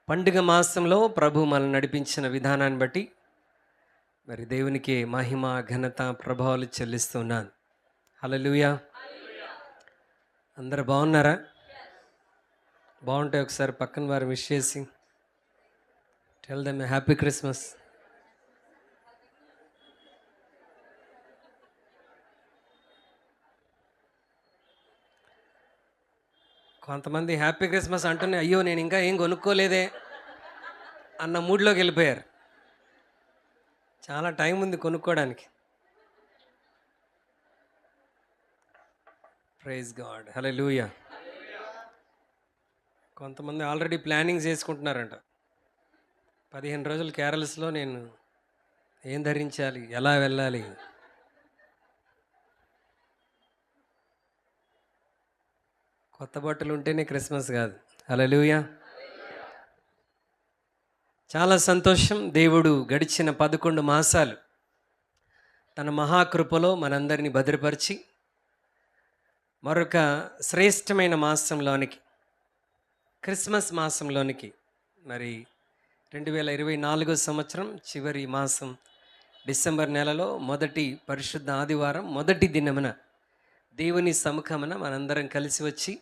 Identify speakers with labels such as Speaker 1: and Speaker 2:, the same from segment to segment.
Speaker 1: పండుగ మాసంలో ప్రభు మనల్ని నడిపించిన విధానాన్ని బట్టి మరి దేవునికి మహిమ ఘనత ప్రభావాలు చెల్లిస్తున్నాను. హల్లెలూయా. అందరు బాగున్నారా? బాగుంటే ఒకసారి పక్కన వారు విష్ చేసి టెల్ దెమ్ హ్యాపీ క్రిస్మస్. కొంతమంది హ్యాపీ క్రిస్మస్ అంటూనే అయ్యో నేను ఇంకా ఏం కొనుక్కోలేదే అన్న మూడ్లోకి వెళ్ళిపోయారు. చాలా టైం ఉంది కొనుక్కోవడానికి. Praise God. హల్లెలూయా. కొంతమంది ఆల్రెడీ ప్లానింగ్ చేసుకుంటున్నారంట. 15 రోజులు కేరళస్లో నేను ఏం ధరించాలి, ఎలా వెళ్ళాలి. కొత్త బట్టలు ఉంటేనే క్రిస్మస్ కాదు. హల్లెలూయా. చాలా సంతోషం. దేవుడు గడిచిన 11 మాసాలు తన మహాకృపలో మనందరినీ భద్రపరిచి మరొక శ్రేష్టమైన మాసంలోనికి, క్రిస్మస్ మాసంలోనికి, మరి 2024 సంవత్సరం చివరి మాసం డిసెంబర్ నెలలో మొదటి పరిశుద్ధ ఆదివారం మొదటి దినమున దేవుని సముఖమున మనందరం కలిసి వచ్చి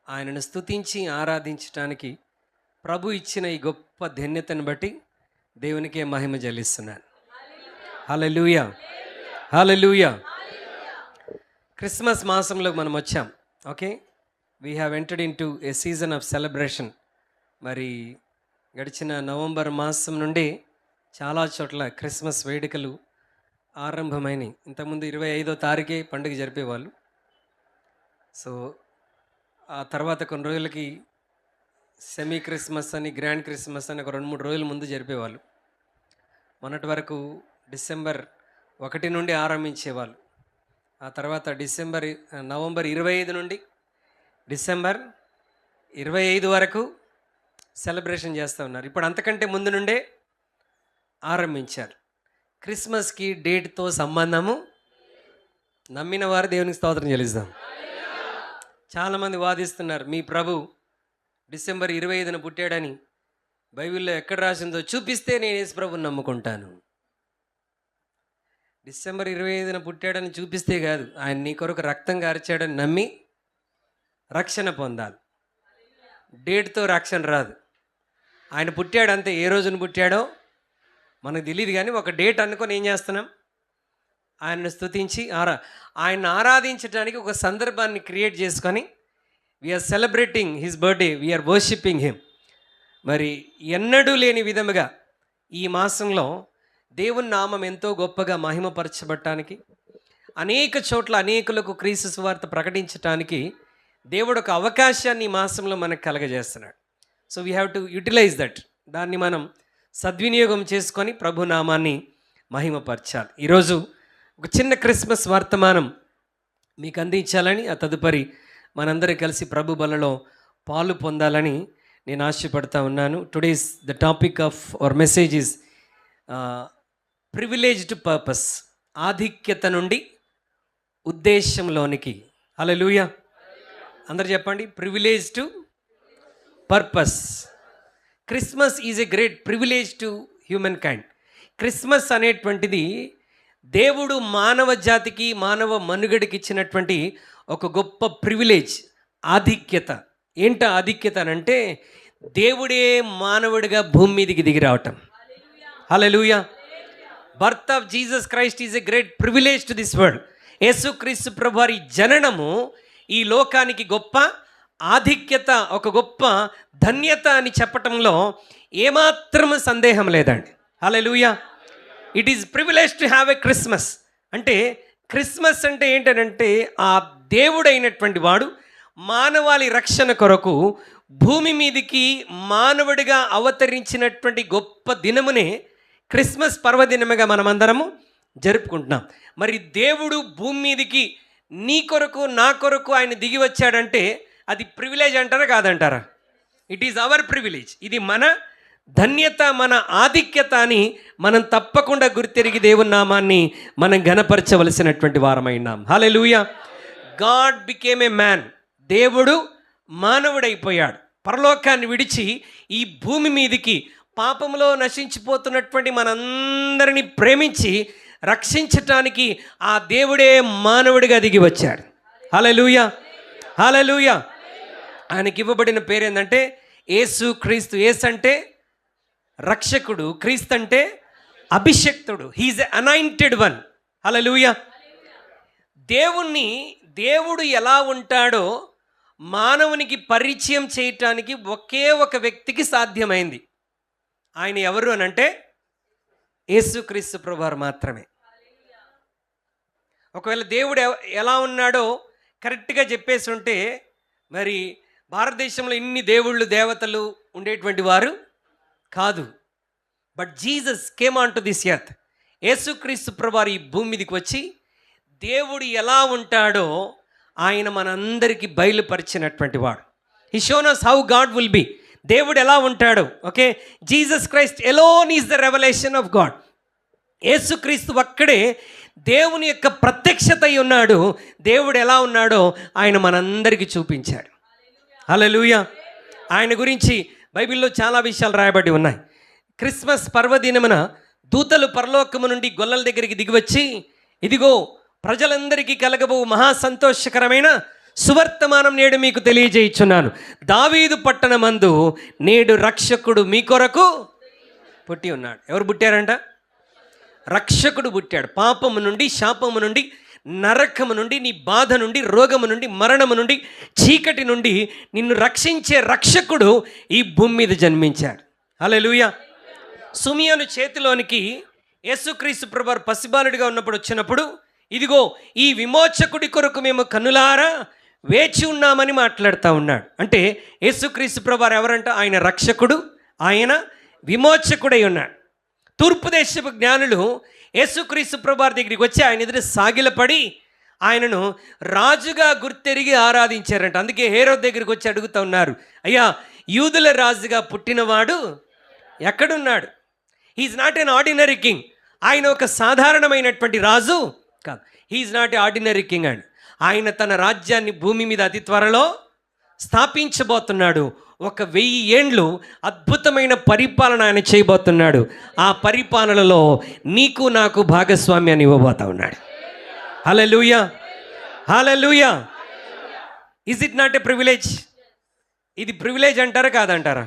Speaker 1: ఆయనను స్తుతించి ఆరాధించటానికి ప్రభు ఇచ్చిన ఈ గొప్ప ధన్యతను బట్టి దేవునికే మహిమ చెల్లిస్తున్నాను. హల్లెలూయా. హల్లెలూయా. క్రిస్మస్ మాసంలోకి మనం వచ్చాం. Okay, we have entered in to A season of celebration. మరి గడిచిన నవంబర్ మాసం నుండి చాలా చోట్ల క్రిస్మస్ వేడుకలు ఆరంభమైనవి. ఇంతకుముందు 25వ తారీఖే పండుగ జరిపేవాళ్ళు. సో ఆ తర్వాత కొన్ని రోజులకి సెమీ క్రిస్మస్ అని, గ్రాండ్ క్రిస్మస్ అని ఒక 2-3 రోజుల ముందు జరిపేవాళ్ళు. మొన్నటి వరకు డిసెంబర్ 1 నుండి ఆరంభించేవాళ్ళు. ఆ తర్వాత నవంబర్ 25 నుండి డిసెంబర్ 25 వరకు సెలబ్రేషన్ చేస్తూ ఉన్నారు. ఇప్పుడు అంతకంటే ముందు నుండే ఆరంభించారు. క్రిస్మస్కి డేట్తో సంబంధము నమ్మిన వారు దేవునికి స్తోత్రం చెల్లిస్తాం. చాలామంది వాదిస్తున్నారు, మీ ప్రభు డిసెంబర్ 25న పుట్టాడని బైబిల్లో ఎక్కడ రాసిందో చూపిస్తే నేను యేసు ప్రభుని నమ్ముకుంటాను. డిసెంబర్ 25న పుట్టాడని చూపిస్తే కాదు, ఆయన నీ కొరకు రక్తం కార్చాడని నమ్మి రక్షణ పొందాలి. డేట్తో రక్షణ రాదు. ఆయన పుట్టాడంతే. ఏ రోజున పుట్టాడో మనకు తెలియదు, కానీ ఒక డేట్ అనుకొని ఏం చేస్తున్నాం? ఆయనను స్తుతించి ఆయన్ని ఆరాధించడానికి ఒక సందర్భాన్ని క్రియేట్ చేసుకొని we are celebrating his birthday, we are worshipping him. మరి ఎన్నడూ లేని విధముగా ఈ మాసంలో దేవుని నామం ఎంతో గొప్పగా మహిమపరచబడటానికి, అనేక చోట్ల అనేకులకు క్రీస్తు సువార్త ప్రకటించటానికి దేవుడు ఒక అవకాశాన్ని ఈ మాసంలో మనకు కలగజేస్తున్నాడు. So we have to utilize that. దాన్ని మనం సద్వినియోగం చేసుకొని ప్రభు నామాన్ని మహిమపరచాలి. ఈరోజు ఒక చిన్న క్రిస్మస్ వర్తమానం మీకు అందించాలని, ఆ తదుపరి మనందరం కలిసి ప్రభు బలలో పాలు పొందాలని నేను ఆశపడతా ఉన్నాను. Today's the topic of our message is privilege to purpose. ఆధిక్యత నుండి ఉద్దేశంలోనికి. హల్లెలూయా. అందరు చెప్పండి, privilege to purpose. Christmas is a great privilege to human kind. Christmas అనేటువంటిది దేవుడు మానవ జాతికి, మానవ మనుగడికి ఇచ్చినటువంటి ఒక గొప్ప ప్రివిలేజ్, ఆధిక్యత. ఏంట ఆధిక్యత అంటే దేవుడే మానవుడిగా భూమి మీదకి దిగి రావటం. Hallelujah. Birth of Jesus Christ is a great privilege to this world. యేసుక్రీస్తు ప్రభు వారి జననము ఈ లోకానికి గొప్ప ఆధిక్యత, ఒక గొప్ప ధన్యత అని చెప్పటంలో ఏమాత్రం సందేహం లేదండి. Hallelujah. It is privilege to have a Christmas. అంటే క్రిస్మస్ అంటే ఏంటంటే ఆ దేవుడైనటువంటి వాడు మానవాళి రక్షణ కొరకు భూమి మీదికి మానవుడిగా అవతరించినటువంటి గొప్ప దినమునే క్రిస్మస్ పర్వదినముగా మనమందరము జరుపుకుంటున్నాం. మరి దేవుడు భూమి మీదికి నీ కొరకు, నా కొరకు ఆయన దిగి వచ్చాడంటే అది ప్రివిలేజ్ అంటారా కాదంటారా? It is our privilege. ఇది మన ధన్యత, మన ఆధిక్యత అని మనం తప్పకుండా గుర్తెరిగి దేవుని నామాన్ని మనం ఘనపరచవలసినటువంటి వారమైనాం. Hallelujah. God became a man. దేవుడు మానవుడైపోయాడు. పరలోకాన్ని విడిచి ఈ భూమి మీదికి పాపంలో నశించిపోతున్నటువంటి మనందరినీ ప్రేమించి రక్షించటానికి ఆ దేవుడే మానవుడిగా దిగి వచ్చాడు. హల్లెలూయా, హల్లెలూయా. ఆయనకి ఇవ్వబడిన పేరు ఏంటంటే యేసు క్రీస్తు. యేసు అంటే రక్షకుడు, క్రీస్తు అంటే అభిషక్తుడు. హీఈస్ ఎ అనాయింటెడ్ వన్. హల్లెలూయా. దేవుడు ఎలా ఉంటాడో మానవునికి పరిచయం చేయటానికి ఒకే ఒక వ్యక్తికి సాధ్యమైంది. ఆయన ఎవరు అని అంటే యేసుక్రీస్తు ప్రభువారు మాత్రమే. ఒకవేళ దేవుడు ఎలా ఉన్నాడో కరెక్ట్గా చెప్పేసి ఉంటే మరి భారతదేశంలో ఇన్ని దేవుళ్ళు దేవతలు ఉండేటువంటి వారు కాదు. But Jesus came on to this earth. యేసుక్రీస్తు ప్రభువారు ఈ భూమి మీదకి వచ్చి దేవుడు ఎలా ఉంటాడో ఆయన మనందరికీ బయలుపరిచినటువంటి వాడు. He shown us how God will be. దేవుడు ఎలా ఉంటాడో. Okay, Jesus Christ alone is the revelation of God. యేసుక్రీస్తు ఒక్కడే దేవుని యొక్క ప్రత్యక్షత అయి ఉన్నాడు. దేవుడు ఎలా ఉన్నాడో ఆయన మనందరికీ చూపించాడు. హల్లెలూయా. ఆయన గురించి బైబిల్లో చాలా విషయాలు రాయబడి ఉన్నాయి. క్రిస్మస్ పర్వదినమున దూతలు పరలోకము నుండి గొల్లల దగ్గరికి దిగివచ్చి, ఇదిగో ప్రజలందరికీ కలగబో మహా సంతోషకరమైన సువర్తమానం నేడు మీకు తెలియజేయుచున్నాను. దావీదు పట్టణమందు నేడు రక్షకుడు మీ కొరకు పుట్టి ఉన్నాడు. ఎవరు పుట్టారంట? రక్షకుడు పుట్టాడు. పాపము నుండి, శాపము నుండి, నరకము నుండి, నీ బాధ నుండి, రోగము నుండి, మరణము నుండి, చీకటి నుండి నిన్ను రక్షించే రక్షకుడు ఈ భూమి మీద జన్మించాడు. హల్లెలూయా. సుమియోను చేతిలోనికి యేసుక్రీస్తు ప్రభువారు పసిబాలుడిగా ఉన్నప్పుడు వచ్చినప్పుడు, ఇదిగో ఈ విమోచకుడి కొరకు మేము కన్నులారా వేచి ఉన్నామని మాట్లాడుతూ ఉన్నాడు. అంటే యేసుక్రీస్తు ప్రభువారు ఎవరంట? ఆయన రక్షకుడు, ఆయన విమోచకుడై ఉన్నాడు. తూర్పు దేశపు జ్ఞానులు యేసుక్రీస్తు ప్రభువారి దగ్గరికి వచ్చి ఆయన ఎదురు సాగిలపడి ఆయనను రాజుగా గుర్తెరిగి ఆరాధించారంట. అందుకే హేరోదు దగ్గరికి వచ్చి అడుగుతూ ఉన్నారు, అయ్యా యూదుల రాజుగా పుట్టినవాడు ఎక్కడున్నాడు? He is not an ordinary king. ఆయన ఒక సాధారణమైనటువంటి రాజు కాదు. He is not a ordinary king and ఆయన తన రాజ్యాన్ని భూమి మీద అతి త్వరలో స్థాపించబోతున్నాడు. 1000 ఏండ్లు అద్భుతమైన పరిపాలన ఆయన చేయబోతున్నాడు. ఆ పరిపాలనలో నీకు నాకు భాగస్వామ్యాన్ని ఇవ్వబోతా ఉన్నాడు. Hallelujah, hallelujah. Is it not a privilege? ఇది ప్రివిలేజ్ అంటారా కాదంటారా?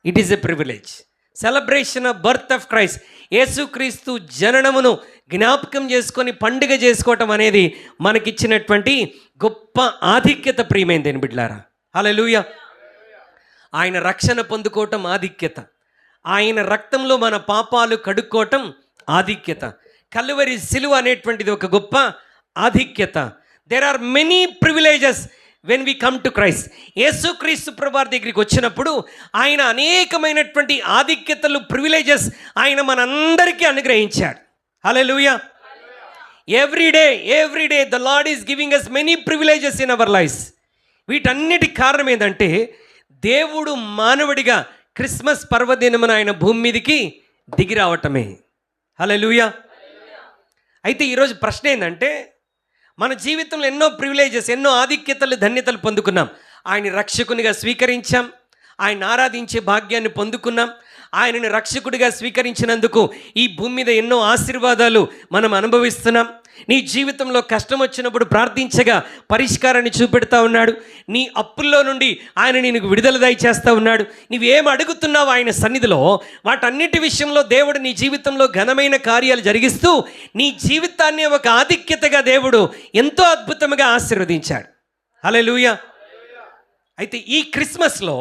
Speaker 1: It is a privilege. Celebration of birth of Christ. యేసుక్రీస్తు జననమును జ్ఞాపకం చేసుకొని పండుగ చేసుకోవటం అనేది మనకిచ్చినటువంటి గొప్ప ఆధిక్యత. ప్రియమైన దేని బిడ్డలారా, హల్లెలూయా. ఆయన రక్షణ పొందుకోవటం ఆధిక్యత. ఆయన రక్తంలో మన పాపాలు కడుక్కోవటం ఆధిక్యత. కల్వరి సిలువ అనేటువంటిది ఒక గొప్ప ఆధిక్యత. There are many privileges when we come to Christ. యేసుక్రీస్తు ప్రభువారి దగ్గరికి వచ్చినప్పుడు ఆయన అనేకమైనటువంటి ఆధిక్యతలు, ప్రివిలేజెస్ ఆయన మనందరికీ అనుగ్రహించాడు. Hallelujah. Every day the lord is giving us many privileges in our lives. వీటన్నిటికి కారణం ఏంటంటే దేవుడు మానవుడిగా క్రిస్మస్ పర్వదినమున ఆయన భూమి మీదకి దిగి రావటమే. హల్లెలూయా. అయితే ఈరోజు ప్రశ్న ఏంటంటే, మన జీవితంలో ఎన్నో ప్రివిలేజెస్, ఎన్నో ఆధిక్యతలు, ధన్యతలు పొందుకున్నాం. ఆయన రక్షకునిగా స్వీకరించాం, ఆయన ఆరాధించే భాగ్యాన్ని పొందుకున్నాం. ఆయనను రక్షకుడిగా స్వీకరించినందుకు ఈ భూమి మీద ఎన్నో ఆశీర్వాదాలు మనం అనుభవిస్తున్నాం. నీ జీవితంలో కష్టం వచ్చినప్పుడు ప్రార్థించగా పరిష్కారాన్ని చూపెడతా ఉన్నాడు. నీ అప్పుల్లో నుండి ఆయన నీకు విడుదల దయచేస్తూ ఉన్నాడు. నీవేం అడుగుతున్నావు ఆయన సన్నిధిలో, వాటన్నిటి విషయంలో దేవుడు నీ జీవితంలో ఘనమైన కార్యాలు జరిగిస్తూ నీ జీవితాన్ని ఒక ఆధిక్యతగా దేవుడు ఎంతో అద్భుతంగా ఆశీర్వదించాడు. హల్లెలూయా. అయితే ఈ క్రిస్మస్లో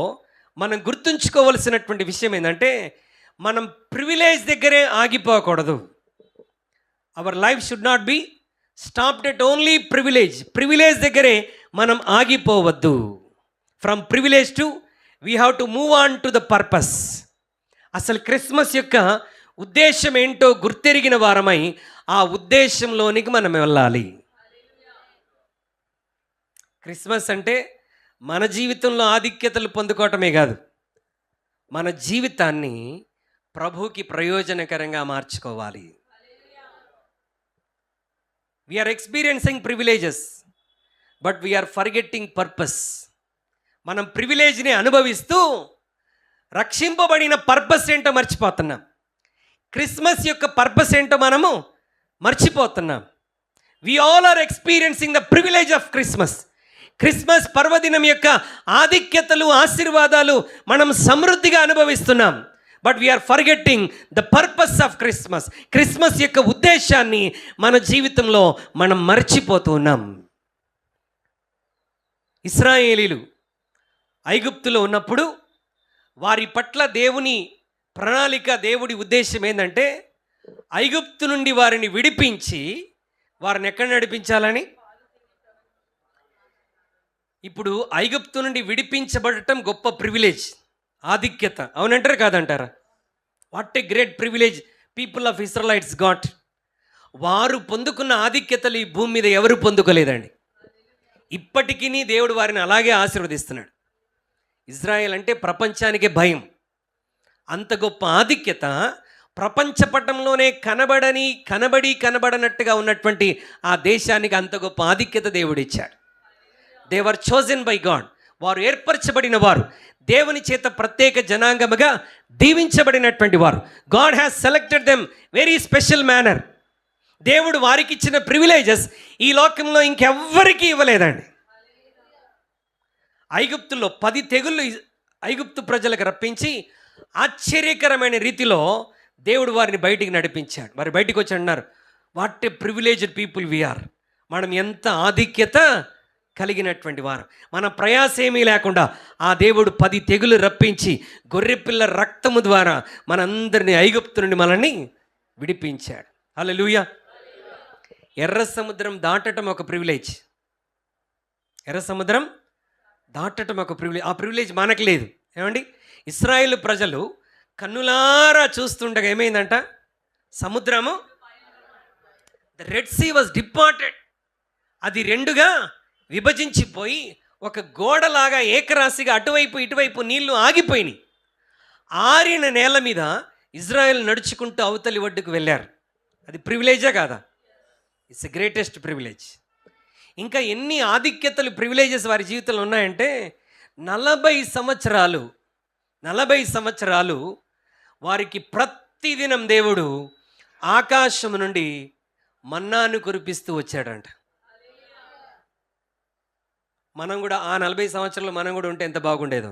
Speaker 1: మనం గుర్తుంచుకోవలసినటువంటి విషయం ఏంటంటే, మనం ప్రివిలేజ్ దగ్గరే ఆగిపోకూడదు. Our life should not be stopped at only privilege. Privilege దగ్గరే మనం ఆగిపోవద్దు. From privilege to we have to move on to the purpose. అసలు క్రిస్మస్ యొక్క ఉద్దేశం ఏంటో గుర్తెరిగిన వారమై ఆ ఉద్దేశంలోనికి మనం వెళ్ళాలి. క్రిస్మస్ అంటే మన జీవితంలో ఆధిక్యతలు పొందుకోవటమే కాదు, మన జీవితాన్ని ప్రభువుకి ప్రయోజనకరంగా మార్చుకోవాలి. We're experiencing privileges but we're forgetting purpose. మనం ప్రివిలేజ్ని అనుభవిస్తూ రక్షింపబడిన పర్పస్ ఏంటో మర్చిపోతున్నాం. క్రిస్మస్ యొక్క పర్పస్ ఏంటో మనము మర్చిపోతున్నాం. We all are experiencing the privilege of Christmas. Christmas పర్వదినం యొక్క ఆధిక్యతలు, ఆశీర్వాదాలు మనం సమృద్ధిగా అనుభవిస్తున్నాం. But we're forgetting the purpose of Christmas. Christmas యొక్క ఉద్దేశాన్ని మన జీవితంలో మనం మర్చిపోతున్నాం. ఇశ్రాయేలీలు ఐగుప్తులో ఉన్నప్పుడు వారి పట్ల దేవుని ప్రణాళిక, దేవుడి ఉద్దేశం ఏంటంటే ఐగుప్తు నుండి వారిని విడిపించి వారిని ఎక్కడ నడిపించాలని. ఇప్పుడు ఐగుప్తు నుండి విడిపించబడటం గొప్ప ప్రివిలేజ్, ఆధిక్యత. అవునంటారా కాదంటారా? What a great privilege people of Israelites got. వారు పొందుకున్న ఆధిక్యతలు ఈ భూమి మీద ఎవరు పొందుకోలేదండి. ఇప్పటికీ దేవుడు వారిని అలాగే ఆశీర్వదిస్తున్నాడు. ఇజ్రాయెల్ అంటే ప్రపంచానికే భయం. అంత గొప్ప ఆధిక్యత ప్రపంచ పటంలోనే కనబడనట్టుగా ఉన్నటువంటి ఆ దేశానికి అంత గొప్ప ఆధిక్యత దేవుడు ఇచ్చాడు. They were chosen by God. వారు ఏర్పరచబడిన వారు, దేవుని చేత ప్రత్యేక జనాంగముగా దీవించబడినటువంటి వారు. God has selected them very special manner. దేవుడు వారికి ఇచ్చిన ప్రివిలేజెస్ ఈ లోకంలో ఇంకెవ్వరికీ ఇవ్వలేదండి. ఐగుప్తులో 10 తెగుళ్ళు ఐగుప్తు ప్రజలకు రప్పించి ఆశ్చర్యకరమైన రీతిలో దేవుడు వారిని బయటికి నడిపించాడు. వారు బయటికి వచ్చి అన్నారు, what a privileged people we are. మనం ఎంత ఆధిక్యత కలిగినటువంటి వారు. మన ప్రయాసేమీ లేకుండా ఆ దేవుడు 10 తెగులు రప్పించి గొర్రెపిల్ల రక్తము ద్వారా మనందరినీ ఐగుప్తు నుండి మనల్ని విడిపించాడు. హల్లెలూయా. ఎర్ర సముద్రం దాటటం ఒక ప్రివిలేజ్. ఎర్ర సముద్రం దాటటం ఒక ప్రివిలేజ్. ఆ ప్రివిలేజ్ మనకు లేదు. ఏమండి, ఇశ్రాయేలు ప్రజలు కన్నులారా చూస్తుండగా ఏమైందంట, సముద్రము, the red see was departed. అది రెండుగా విభజించిపోయి ఒక గోడలాగా ఏకరాశిగా అటువైపు ఇటువైపు నీళ్లు ఆగిపోయినాయి. ఆరిన నేల మీద ఇజ్రాయెల్ నడుచుకుంటూ అవతలి ఒడ్డుకు వెళ్ళారు. అది ప్రివిలేజే కాదా? It's a greatest privilege. ఇంకా ఎన్ని ఆధిక్యతలు, ప్రివిలేజెస్ వారి జీవితంలో ఉన్నాయంటే 40 సంవత్సరాలు వారికి ప్రతిదినం దేవుడు ఆకాశం నుండి మన్నాను కురిపిస్తూ వచ్చాడంట. మనం కూడా ఆ 40 సంవత్సరాలు మనం కూడా ఉంటే ఎంత బాగుండేదో.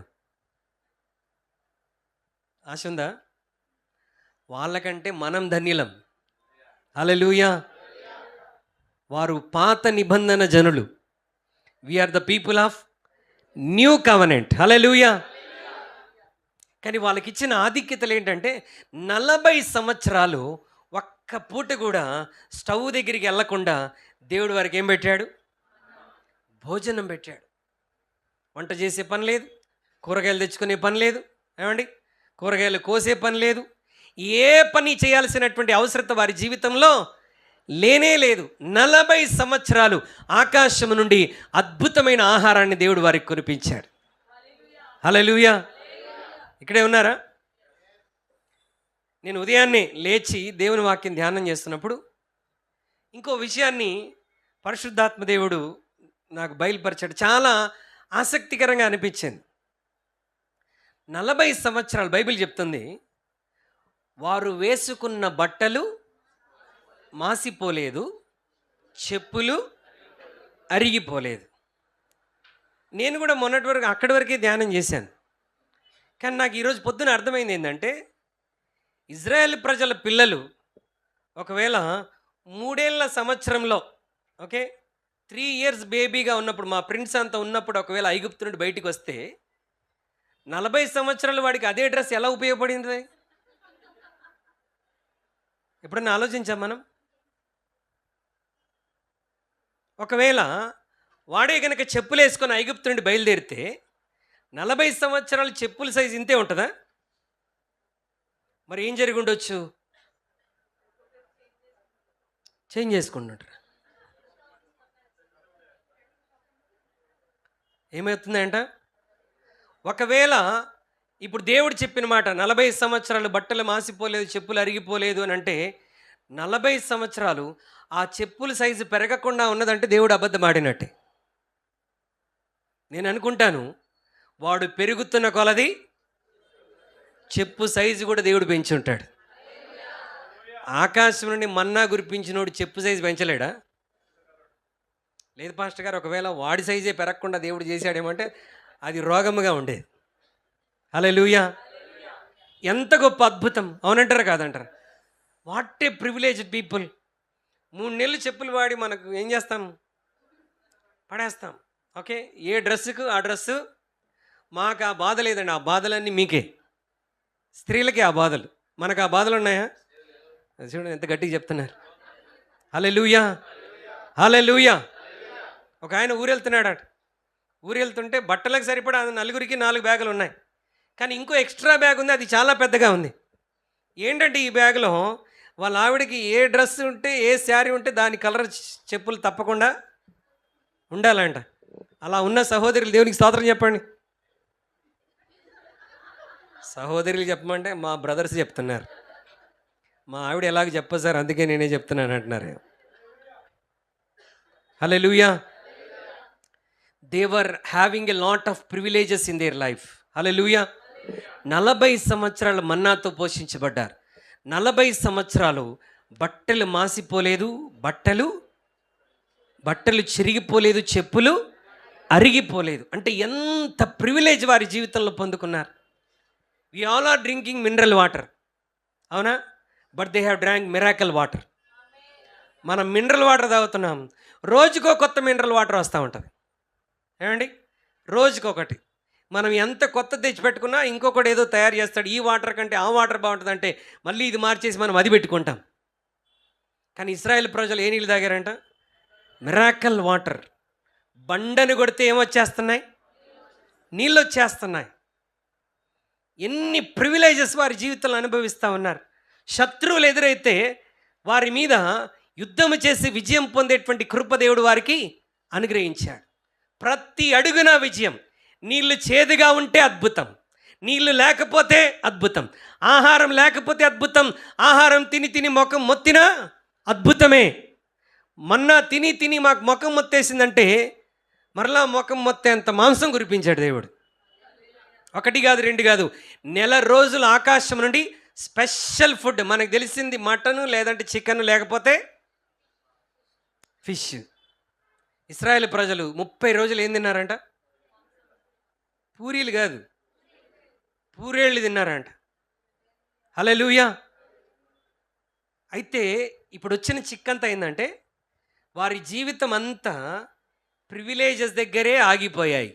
Speaker 1: ఆశ ఉందా? వాళ్ళకంటే మనం ధన్యులం. హల్లెలూయా. వారు పాత నిబంధన జనులు. We're the people of new covenant. Hallelujah. కానీ వాళ్ళకి ఇచ్చిన ఆధిక్యతలు ఏంటంటే 40 సంవత్సరాలు ఒక్క పూట కూడా స్టవ్ దగ్గరికి వెళ్ళకుండా దేవుడు వారికి ఏం పెట్టాడు? భోజనం పెట్టాడు. వంట చేసే పని లేదు, కూరగాయలు తెచ్చుకునే పని లేదు, ఏమండి, కూరగాయలు కోసే పని లేదు, ఏ పని చేయాల్సినటువంటి అవసరత వారి జీవితంలో లేనే లేదు. 40 సంవత్సరాలు ఆకాశం నుండి అద్భుతమైన ఆహారాన్ని దేవుడు వారికి కురిపించాడు. హల్లెలూయా. ఇక్కడే ఉన్నారా? నేను ఉదయాన్నే లేచి దేవుని వాక్యం ధ్యానం చేస్తున్నప్పుడు ఇంకో విషయాన్ని పరిశుద్ధాత్మ దేవుడు నాకు బయలుపరిచాడు. చాలా ఆసక్తికరంగా అనిపించింది. 40 సంవత్సరాలు బైబిల్ చెప్తుంది, వారు వేసుకున్న బట్టలు మాసిపోలేదు, చెప్పులు అరిగిపోలేదు. నేను కూడా మొన్నటి వరకు అక్కడి వరకే ధ్యానం చేశాను. కానీ నాకు ఈరోజు పొద్దున అర్థమైంది ఏంటంటే, ఇజ్రాయెల్ ప్రజల పిల్లలు ఒకవేళ 3 ఏళ్ల సంవత్సరంలో, ఓకే, 3 years బేబీగా ఉన్నప్పుడు, మా ఫ్రెండ్స్ అంతా ఉన్నప్పుడు ఒకవేళ ఐగుప్తు నుండి బయటికి వస్తే 40 సంవత్సరాలు వాడికి అదే డ్రెస్ ఎలా ఉపయోగపడింది? ఎప్పుడన్నా ఆలోచించాం మనం? ఒకవేళ వాడే కనుక చెప్పులు వేసుకొని ఐగుప్తు నుండి బయలుదేరితే 40 సంవత్సరాలు చెప్పుల సైజు ఇంతే ఉంటుందా? మరి ఏం జరిగి ఉండొచ్చు? చేంజ్ చేసుకుంటుంటారు. ఏమవుతుందంట? ఒకవేళ ఇప్పుడు దేవుడు చెప్పిన మాట 40 సంవత్సరాలు బట్టలు మాసిపోలేదు, చెప్పులు అరిగిపోలేదు అని అంటే 40 సంవత్సరాలు ఆ చెప్పుల సైజు పెరగకుండా ఉన్నదంటే దేవుడు అబద్ధం ఆడినట్టే. నేను అనుకుంటాను వాడు పెరుగుతున్న కొలది చెప్పు సైజు కూడా దేవుడు పెంచుంటాడు. ఆకాశం నుండి మన్నా కురిపించినోడు చెప్పు సైజు పెంచలేడా? లేదు పాస్టర్ గారు, ఒకవేళ వాడి సైజే పెరగకుండా దేవుడు చేశాడేమంటే అది రోగముగా ఉండేది. హల్లెలూయా! ఎంత గొప్ప అద్భుతం, అవునంటారా కాదంటారా? What a privileged people. 3 నెలలు చెప్పులు వాడి మనకు ఏం చేస్తాం? పడేస్తాం. ఓకే, ఏ డ్రెస్సుకు ఆ డ్రెస్సు. మాకు ఆ బాధ లేదండి, ఆ బాధలన్నీ మీకే, స్త్రీలకి ఆ బాధలు. మనకు ఆ బాధలు ఉన్నాయా? చూడండి ఎంత గట్టిగా చెప్తున్నారు. హల్లెలూయా, హల్లెలూయా. ఒక ఆయన ఊరెళ్తున్నాడట. ఊరెళ్తుంటే బట్టలకు సరిపడా నలుగురికి 4 బ్యాగులు ఉన్నాయి, కానీ ఇంకో ఎక్స్ట్రా బ్యాగ్ ఉంది, అది చాలా పెద్దగా ఉంది. ఏంటంటే ఈ బ్యాగ్లో వాళ్ళ ఆవిడకి ఏ డ్రెస్ ఉంటే, ఏ శారీ ఉంటే దాని కలర్ చెప్పులు తప్పకుండా ఉండాలంట. అలా ఉన్న సహోదరులు దేవునికి స్తోత్రం చెప్పండి. సహోదరులు చెప్పమంటే మా బ్రదర్స్ చెప్తున్నారు. మా ఆవిడ ఎలాగ చెప్పదు సార్, అందుకే నేనే చెప్తున్నాను అంటున్నారు. Hallelujah. They were having a lot of privileges in their life. Hallelujah. 40 సంవత్సరాలు మన్నాతో పోషించబడ్డారు. 40 సంవత్సరాలు బట్టలు మాసిపోలేదు, బట్టలు చిరిగిపోలేదు, చెప్పులు అరిగిపోలేదు. అంటే ఎంత ప్రివిలేజ్ వారి జీవితంలో పొందుకున్నారు. We all are drinking mineral water, అవునా? But they have drank miracle water. మనం మినరల్ వాటర్ తాగుతున్నాం, రోజుకో కొత్త మినరల్ వాటర్ వస్తూ ఉంటుంది. ఏమండి, రోజుకొకటి. మనం ఎంత కొత్త తెచ్చిపెట్టుకున్నా ఇంకొకటి ఏదో తయారు చేస్తాడు, ఈ వాటర్ కంటే ఆ వాటర్ బాగుంటుంది అంటే మళ్ళీ ఇది మార్చేసి మనం అది పెట్టుకుంటాం. కానీ ఇశ్రాయేల్ ప్రజలు ఏ నీళ్ళు తాగారంట? Miracle water. బండను కొడితే ఏమొచ్చేస్తున్నాయి? నీళ్ళు వచ్చేస్తున్నాయి. ఎన్ని ప్రివిలేజెస్ వారి జీవితంలో అనుభవిస్తూ ఉన్నారు. శత్రువులు ఎదురైతే వారి మీద యుద్ధము చేసి విజయం పొందేటువంటి కృప దేవుడు వారికి అనుగ్రహించాడు. ప్రతి అడుగున విజయం. నీళ్లు చేదుగా ఉంటే అద్భుతం, నీళ్లు లేకపోతే అద్భుతం, ఆహారం లేకపోతే అద్భుతం, ఆహారం తిని ముఖం మొత్తినా అద్భుతమే. మన్నా తిని మాకు ముఖం మొత్తేసిందంటే మరలా ముఖం మొత్తేంత మాంసం కురిపించాడు దేవుడు. 1 కాదు 2 కాదు, నెల రోజులు ఆకాశం నుండి స్పెషల్ ఫుడ్. మనకు తెలిసింది మటను, లేదంటే చికెన్, లేకపోతే ఫిష్. ఇశ్రాయేల్ ప్రజలు 30 రోజులు ఏం తిన్నారంట? పూరీలు కాదు, పూరేళ్ళు తిన్నారంట. హల్లెలూయా. అయితే ఇప్పుడు వచ్చిన చిక్కంతా ఏంటంటే వారి జీవితం అంతా ప్రివిలేజెస్ దగ్గరే ఆగిపోయాయి.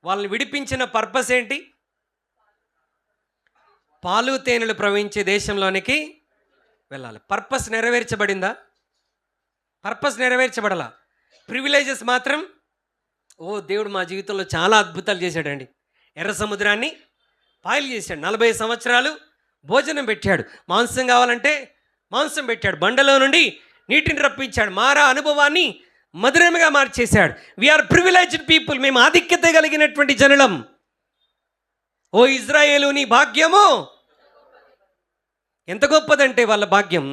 Speaker 1: వాళ్ళని విడిపించిన పర్పస్ ఏంటి? పాలు తేనెలు ప్రవహించే దేశంలోనికి వెళ్ళాలి. పర్పస్ నెరవేర్చబడిందా? పర్పస్ నెరవేర్చబడాల. ప్రివిలేజెస్ మాత్రం, ఓ దేవుడు మా జీవితంలో చాలా అద్భుతాలు చేశాడండి. ఎర్ర సముద్రాన్ని పాయలు చేశాడు, 40 సంవత్సరాలు భోజనం పెట్టాడు, మాంసం కావాలంటే మాంసం పెట్టాడు, బండలో నుండి నీటిని రప్పించాడు, మారా అనుభవాన్ని మధురముగా మార్చేశాడు. We're privileged people. మేము ఆధిక్యత కలిగినటువంటి జనులం. ఓ ఇజ్రాయేలు, నీ భాగ్యము ఎంత గొప్పదంటే వాళ్ళ భాగ్యం,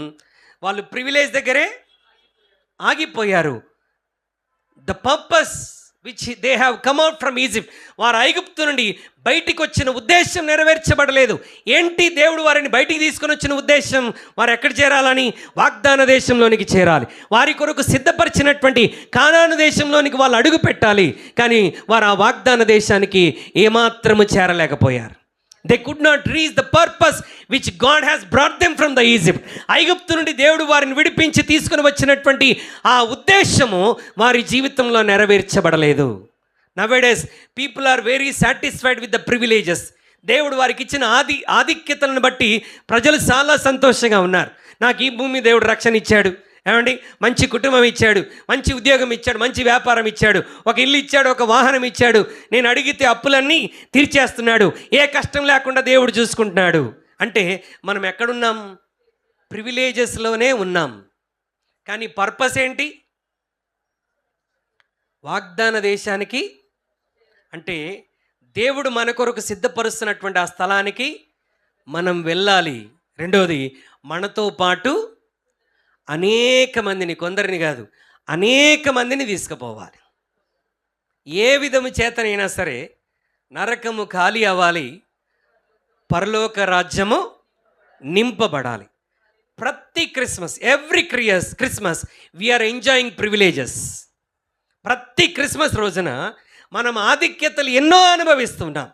Speaker 1: వాళ్ళు ప్రివిలేజ్ దగ్గరే ఆగిపోయారు. The purpose which they have come out from Egypt, వారు ఐగుప్తు నుండి బయటికి వచ్చిన ఉద్దేశం నెరవేర్చబడలేదు. ఏంటి దేవుడు వారిని బయటికి తీసుకొని వచ్చిన ఉద్దేశం? వారు ఎక్కడ చేరాలని? వాగ్దాన దేశంలోనికి చేరాలి. వారి కొరకు సిద్ధపరిచినటువంటి కానాను దేశంలోనికి వాళ్ళు అడుగు పెట్టాలి. కానీ వారు ఆ వాగ్దాన దేశానికి ఏమాత్రము చేరలేకపోయారు. They could not reach the purpose which God has brought them from the Egypt. ఐగుప్తు నుండి దేవుడు వారిని విడిపించి తీసుకుని వచ్చినటువంటి ఆ ఉద్దేశము వారి జీవితంలో నెరవేర్చబడలేదు. Nowadays people are very satisfied with the privileges. దేవుడు వారికి ఇచ్చిన ఆధిక్యతలను బట్టి ప్రజలు చాలా సంతోషంగా ఉన్నారు. నాకు ఈ భూమి దేవుడు రక్షణ ఇచ్చాడు, ఏమండి, మంచి కుటుంబం ఇచ్చాడు, మంచి ఉద్యోగం ఇచ్చాడు, మంచి వ్యాపారం ఇచ్చాడు, ఒక ఇల్లు ఇచ్చాడు, ఒక వాహనం ఇచ్చాడు, నేను అడిగితే అప్పులన్నీ తీర్చేస్తున్నాడు, ఏ కష్టం లేకుండా దేవుడు చూసుకుంటున్నాడు. అంటే మనం ఎక్కడున్నాం? ప్రివిలేజెస్లోనే ఉన్నాం. కానీ పర్పస్ ఏంటి? వాగ్దాన దేశానికి. అంటే దేవుడు మన కొరకు సిద్ధపరుస్తున్నటువంటి ఆ స్థలానికి మనం వెళ్ళాలి. రెండవది, మనతో పాటు అనేక మందిని, కొందరిని కాదు అనేక మందిని తీసుకుపోవాలి. ఏ విధము చేతనైనా సరే నరకము ఖాళీ అవ్వాలి, పరలోక రాజ్యము నింపబడాలి. ప్రతి Christmas, every Christmas we are enjoying privileges. ప్రతి క్రిస్మస్ రోజున మనం ఆధిక్యతలు ఎన్నో అనుభవిస్తున్నాం.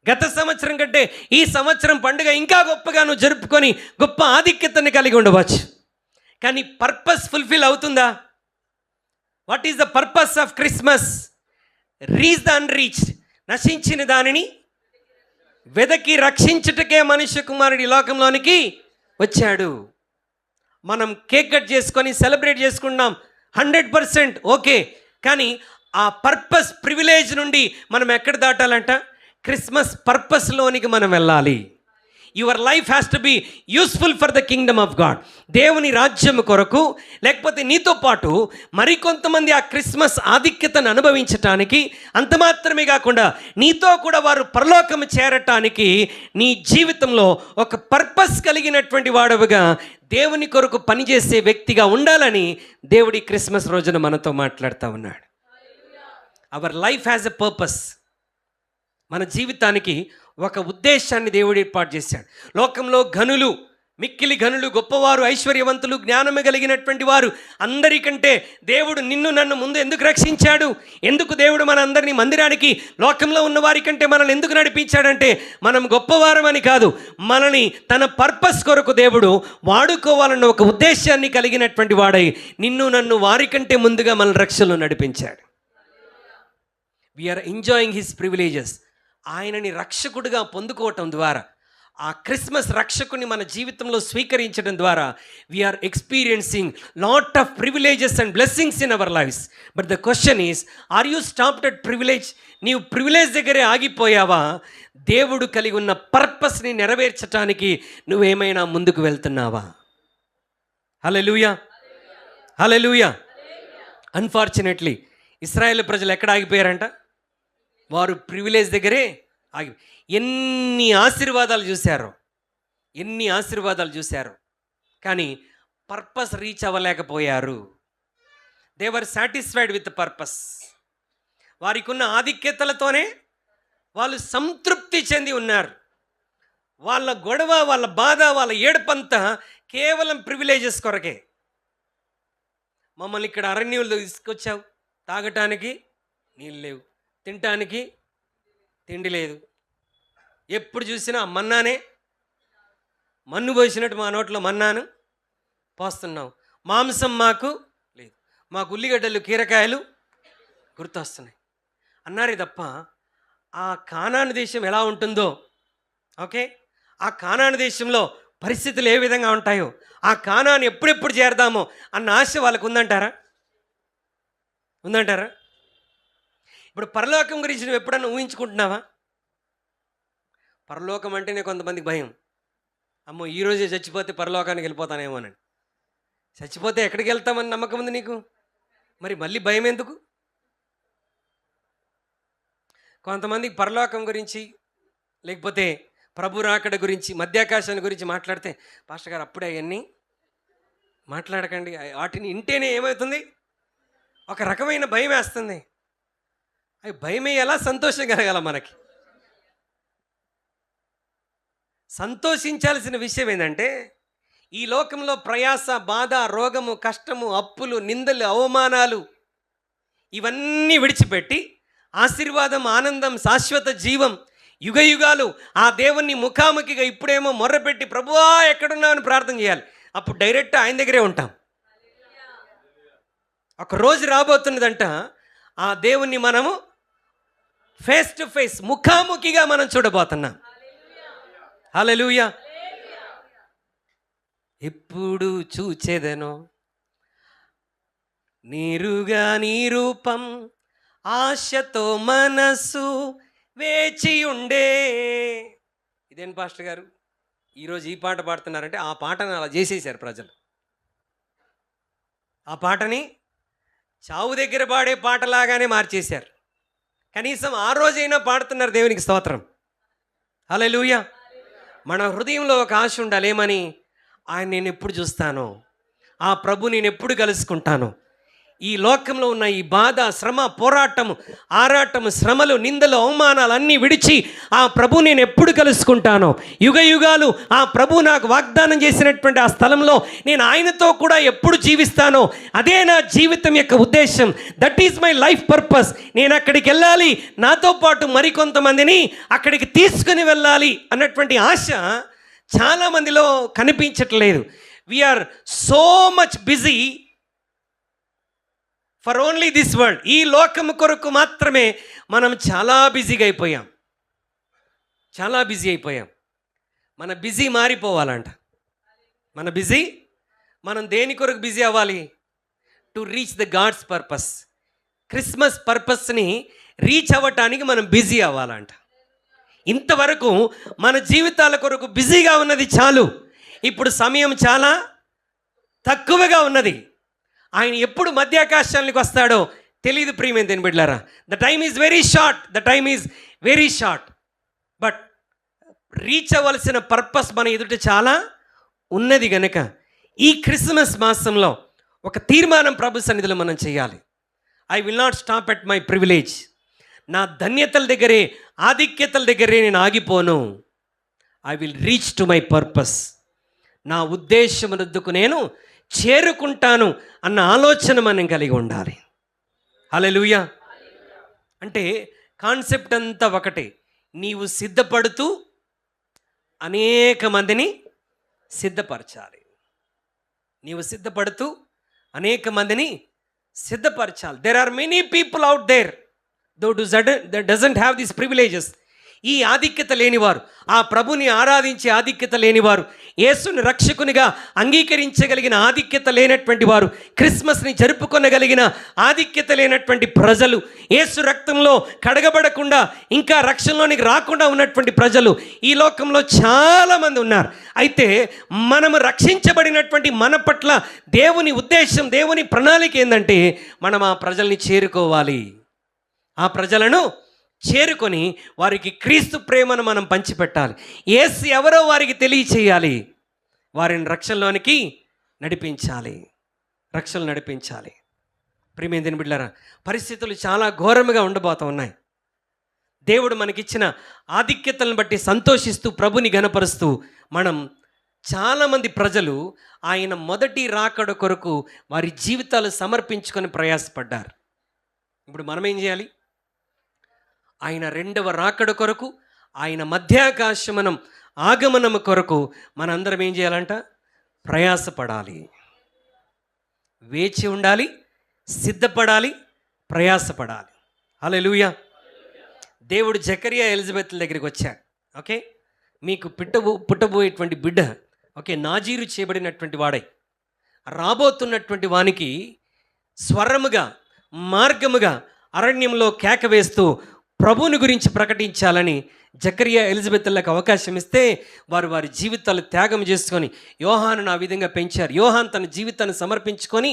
Speaker 1: గత సంవత్సరం కంటే ఈ సంవత్సరం పండుగ ఇంకా గొప్పగా నువ్వు జరుపుకొని గొప్ప ఆధిక్యతని కలిగి ఉండవచ్చు. కానీ పర్పస్ ఫుల్ఫిల్ అవుతుందా? What is the purpose of Christmas? Reach the unreached. నశించిన దానిని వెదకి రక్షించుటకే మనుష్య కుమారుడి లోకంలోనికి వచ్చాడు. మనం కేక్ కట్ చేసుకొని సెలబ్రేట్ చేసుకున్నాం, 100% ఓకే. కానీ ఆ పర్పస్, ప్రివిలేజ్ నుండి మనం ఎక్కడ దాటాలంట? క్రిస్మస్ పర్పస్లోనికి మనం వెళ్ళాలి. Your life has to be useful for the kingdom of God. దేవుని రాజ్యం కొరకు, లేకపోతే నీతో పాటు మరికొంతమంది ఆ క్రిస్మస్ ఆధిక్యతను అనుభవించటానికి, అంత మాత్రమే కాకుండా నీతో కూడా వారు పరలోకము చేరటానికి నీ జీవితంలో ఒక పర్పస్ కలిగినటువంటి వాడవుగా, దేవుని కొరకు పనిచేసే వ్యక్తిగా ఉండాలని దేవుడి క్రిస్మస్ రోజున మనతో మాట్లాడుతూ ఉన్నాడు. Our life has a purpose. మన జీవితానికి ఒక ఉద్దేశాన్ని దేవుడు ఏర్పాటు చేశాడు. లోకంలో ఘనులు, మిక్కిలి ఘనులు, గొప్పవారు, ఐశ్వర్యవంతులు, జ్ఞానము కలిగినటువంటి వారు అందరికంటే దేవుడు నిన్ను నన్ను ముందు ఎందుకు రక్షించాడు? ఎందుకు దేవుడు మన అందరినీ మందిరానికి, లోకంలో ఉన్న వారి కంటే మనల్ని ఎందుకు నడిపించాడంటే మనం గొప్పవారమని కాదు, మనని తన పర్పస్ కొరకు దేవుడు వాడుకోవాలన్న ఒక ఉద్దేశాన్ని కలిగినటువంటి వాడై నిన్ను నన్ను వారికంటే ముందుగా మన రక్షణలో నడిపించాడు. We are enjoying his privileges. ఆయనని రక్షకుడిగా పొందుకోవటం ద్వారా, ఆ క్రిస్మస్ రక్షకుని మన జీవితంలో స్వీకరించడం ద్వారా we are experiencing lot of privileges and blessings in our lifes. But the question is, are you stopped at privilege? నీవు ప్రివిలేజ్ దగ్గరే ఆగిపోయావా? దేవుడు కలిగి ఉన్న పర్పస్ని నెరవేర్చడానికి నువ్వేమైనా ముందుకు వెళ్తున్నావా? హల్లెలూయా, హల్లెలూయా. అన్ఫార్చునేట్లీ ఇశ్రాయేల్ ప్రజలు ఎక్కడ ఆగిపోయారంట? వారు ప్రివిలేజ్ దగ్గరే ఆగి, ఎన్ని ఆశీర్వాదాలు చూశారు, కానీ పర్పస్ రీచ్ అవ్వలేకపోయారు. They were satisfied with purpose. వారికి ఉన్న ఆధిక్యతలతోనే వాళ్ళు సంతృప్తి చెంది ఉన్నారు. వాళ్ళ గొడవ, వాళ్ళ బాధ, వాళ్ళ ఏడుపంతా కేవలం ప్రివిలేజెస్ కొరకే. మమ్మల్ని ఇక్కడ అరణ్యంలో తీసుకొచ్చావు, తాగటానికి నీళ్ళు లేవు, తినటానికి తిండి లేదు, ఎప్పుడు చూసినా మన్నానే, మన్ను పోసినట్టు మా నోట్లో మన్నాను పోస్తున్నావు, మాంసం మాకు లేదు, మాకు ఉల్లిగడ్డలు, కీరకాయలు గుర్తొస్తున్నాయి అన్నారే తప్ప ఆ కానాను దేశం ఎలా ఉంటుందో, ఓకే, ఆ కానాను దేశంలో పరిస్థితులు ఏ విధంగా ఉంటాయో, ఆ కానాను ఎప్పుడెప్పుడు చేరదామో అన్న ఆశ వాళ్ళకు ఉందంటారా? ఇప్పుడు పరలోకం గురించి నువ్వు ఎప్పుడన్నా ఊహించుకుంటున్నావా? పరలోకం అంటేనే కొంతమందికి భయం. అమ్మో, ఈరోజే చచ్చిపోతే పరలోకానికి వెళ్ళిపోతానేమోనండి. చచ్చిపోతే ఎక్కడికి వెళ్తామని నమ్మకం ఉంది నీకు, మరి మళ్ళీ భయం ఎందుకు? కొంతమందికి పరలోకం గురించి, లేకపోతే ప్రభు రాకడ గురించి, మధ్యాకాశాన్ని గురించి మాట్లాడితే, పాస్టర్ గారు అప్పుడే అవన్నీ మాట్లాడకండి, వాటిని వింటేనే ఏమవుతుంది? ఒక రకమైన భయం వేస్తుంది. అవి భయమే, ఎలా సంతోషం కలగాల? మనకి సంతోషించాల్సిన విషయం ఏంటంటే, ఈ లోకంలో ప్రయాస, బాధ, రోగము, కష్టము, అప్పులు, నిందలు, అవమానాలు ఇవన్నీ విడిచిపెట్టి ఆశీర్వాదం, ఆనందం, శాశ్వత జీవం, యుగ యుగాలు ఆ దేవుణ్ణి ముఖాముఖిగా ఇప్పుడేమో మొర్రపెట్టి ప్రభువా ఎక్కడున్నావు అని ప్రార్థన చేయాలి. అప్పుడు డైరెక్ట్ ఆయన దగ్గరే ఉంటాం. ఒక రోజు రాబోతున్నదంట, ఆ దేవుణ్ణి మనము ఫేస్ టు ఫేస్, ముఖాముఖిగా మనం చూడబోతున్నాం. హల్లెలూయా. ఎప్పుడు చూచేదనో నీరుగా నీ రూపం, ఆశతో మనసు వేచి ఉండే. ఇదేం పాస్టర్ గారు ఈరోజు ఈ పాట పాడుతున్నారంటే, ఆ పాటను అలా చేసేసారు ప్రజలు. ఆ పాటని చావు దగ్గర పాడే పాటలాగానే మార్చేశారు. కనీసం ఆ రోజైనా పాడుతున్నారు దేవునికి స్తోత్రం. హల్లెలూయా. మన హృదయంలో ఒక ఆశ ఉండాలి, ఏమని? ఆయన నేను ఎప్పుడు చూస్తానో, ఆ ప్రభు నేను ఎప్పుడు కలుసుకుంటాను, ఈ లోకంలో ఉన్న ఈ బాధ, శ్రమ, పోరాటము, ఆరాటము, శ్రమలు, నిందలు, అవమానాలు అన్నీ విడిచి ఆ ప్రభు నేను ఎప్పుడు కలుసుకుంటానో, యుగ యుగాలు ఆ ప్రభు నాకు వాగ్దానం చేసినటువంటి ఆ స్థలంలో నేను ఆయనతో కూడా ఎప్పుడు జీవిస్తానో, అదే నా జీవితం యొక్క ఉద్దేశం. That is my life purpose. నేను అక్కడికి వెళ్ళాలి, నాతో పాటు మరికొంతమందిని అక్కడికి తీసుకుని వెళ్ళాలి అన్నటువంటి ఆశ చాలామందిలో కనిపించట్లేదు. We are so much busy for only this world. ఈ లోకం కొరకు మాత్రమే మనం చాలా బిజీగా అయిపోయాం, చాలా బిజీ అయిపోయాం. మన బిజీ మారిపోవాలంట. మన బిజీ, మనం దేని కొరకు బిజీ అవ్వాలి? To reach the God's purpose. Christmas పర్పస్ని రీచ్ అవ్వటానికి మనం బిజీ అవ్వాలంట. ఇంతవరకు మన జీవితాల కొరకు బిజీగా ఉన్నది చాలు. ఇప్పుడు సమయం చాలా తక్కువగా ఉన్నది. ఆయన ఎప్పుడు మధ్యాకాశానికి వస్తాడో తెలియదు ప్రియమైన దేవుని బిడ్డలారా. The time is very short, the time is very short. But reach అవ్వాల్సిన పర్పస్ మన ఎదుట చాలా ఉన్నది గనక ఈ క్రిస్మస్ మాసంలో ఒక తీర్మానం ప్రభు సన్నిధిలో మనం చేయాలి. I will not stop at my privilege. నా ధన్యతల దగ్గరే, ఆధిక్యతల దగ్గరే నేను ఆగిపోను. I will reach to my purpose. నా ఉద్దేశమునొద్దకు నేను చేరుకుంటాను అన్న ఆలోచన మనం కలిగి ఉండాలి. హల్లెలూయా. అంటే కాన్సెప్ట్ అంతా ఒకటే. నీవు సిద్ధపడుతూ అనేక మందిని సిద్ధపరచాలి. నీవు సిద్ధపడుతూ అనేక మందిని సిద్ధపరచాలి. There are many people out there that doesn't have these privileges. ఈ ఆధిక్యత లేనివారు, ఆ ప్రభుని ఆరాధించే ఆధిక్యత లేనివారు, యేసుని రక్షకునిగా అంగీకరించగలిగిన ఆధిక్యత లేనటువంటి వారు, క్రిస్మస్ని జరుపుకొనగలిగిన ఆధిక్యత లేనటువంటి ప్రజలు, యేసు రక్తంలో కడగబడకుండా ఇంకా రక్షణలోనికి రాకుండా ఉన్నటువంటి ప్రజలు ఈ లోకంలో చాలామంది ఉన్నారు. అయితే మనము రక్షించబడినటువంటి మన పట్ల దేవుని ఉద్దేశం, దేవుని ప్రణాళిక ఏంటంటే మనం ఆ ప్రజల్ని చేరుకోవాలి. ఆ ప్రజలను చేరుకొని వారికి క్రీస్తు ప్రేమను మనం పంచిపెట్టాలి. యేసు ఎవరో వారికి తెలియచేయాలి. వారిని రక్షణలోనికి నడిపించాలి, రక్షణ నడిపించాలి. ప్రియమైన దేవుని బిడ్డలారా, పరిస్థితులు చాలా ఘోరముగా ఉండబోతూ ఉన్నాయి. దేవుడు మనకిచ్చిన ఆధిక్యతలను బట్టి సంతోషిస్తూ ప్రభుని ఘనపరుస్తూ మనం చాలామంది ప్రజలు ఆయన మొదటి రాకడ కొరకు వారి జీవితాలు సమర్పించుకొని ప్రయాసపడ్డారు. ఇప్పుడు మనం ఏం చేయాలి? ఆయన రెండవ రాకడ కొరకు, ఆయన మధ్యాకాశమనం ఆగమనము కొరకు మనందరం ఏం చేయాలంట? ప్రయాసపడాలి, వేచి ఉండాలి, సిద్ధపడాలి, ప్రయాసపడాలి. హల్లెలూయా. దేవుడు జకరియా ఎలిజబెత్ల దగ్గరికి వచ్చాడు. ఓకే, మీకు పుట్టబోయేటువంటి బిడ్డ నాజీరు చేయబడినటువంటి వాడై రాబోతున్నటువంటి వానికి స్వరముగా, మార్గముగా అరణ్యంలో కేక వేస్తూ ప్రభువుని గురించి ప్రకటించాలని జకరియా ఎలిజబెత్లకు అవకాశం ఇస్తే వారు వారి జీవితాలు త్యాగం చేసుకొని యోహాను ఆ విధంగా పెంచారు. యోహాన్ తన జీవితాన్ని సమర్పించుకొని